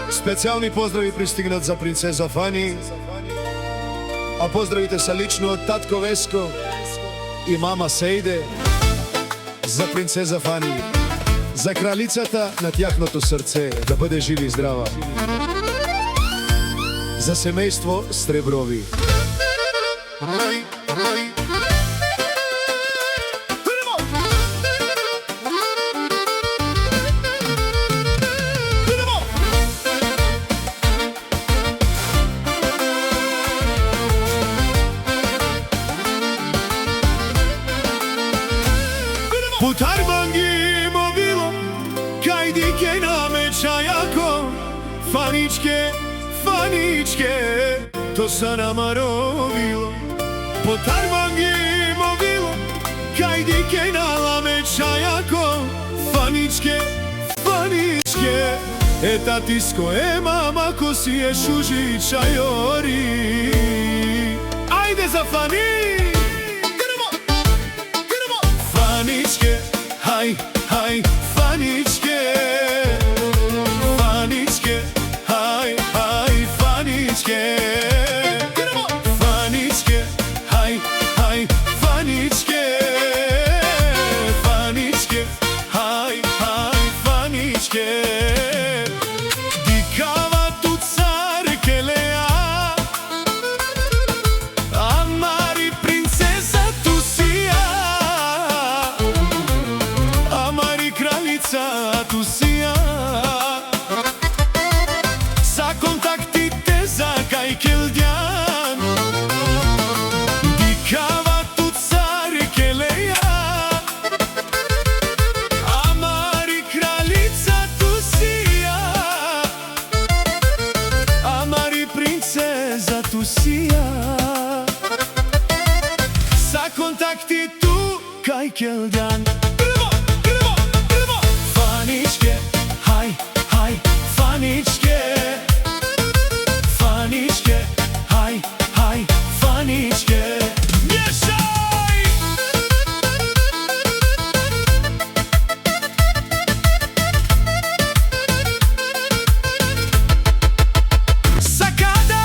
Специјални поздрави пристигнат за принцеза Фани, а поздравите са лично од татко Веско и мама Сејде за принцеза Фани, за кралицата на тяхното срце, да бъде жива и здрава, за семејство Среброви. Putar bangi mobilo, kajdike na mečajako, Faničke, Faničke, to sa nama rovilo. Putar bangi mobilo, kajdike na mečajako, Faničke, Faničke, tatisko mama ko si je šužića jori. Ajde za Fani! Faničke, haj, haj, Faničke, Faničke, haj, haj, Faničke, Faničke, haj, haj, Faničke, Faničke, haj, haj, Faničke. Dikava tu carke lea, amari princesa tu sija, tu sija. Sa kontaktite za kajkeldjan, dikava tu carke leja, amari kraljica tu sija, amari princeza tu sija. Sa kontakti tu kajkeldjan. Faničke, haj, haj, Faničke, Faničke, haj, haj, Faničke. Mješaj! Sakada,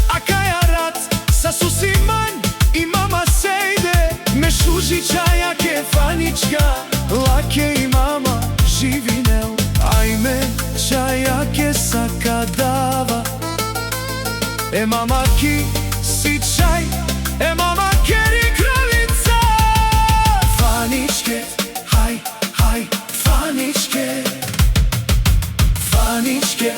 akajarat, sa susiman i mama Sejde, me šužića jake Fanička, lake i mama živinel, ajme čajake sakadava. Mama ki si čaj, mama keri kraljica. Faničke, haj, haj, Faničke, Faničke,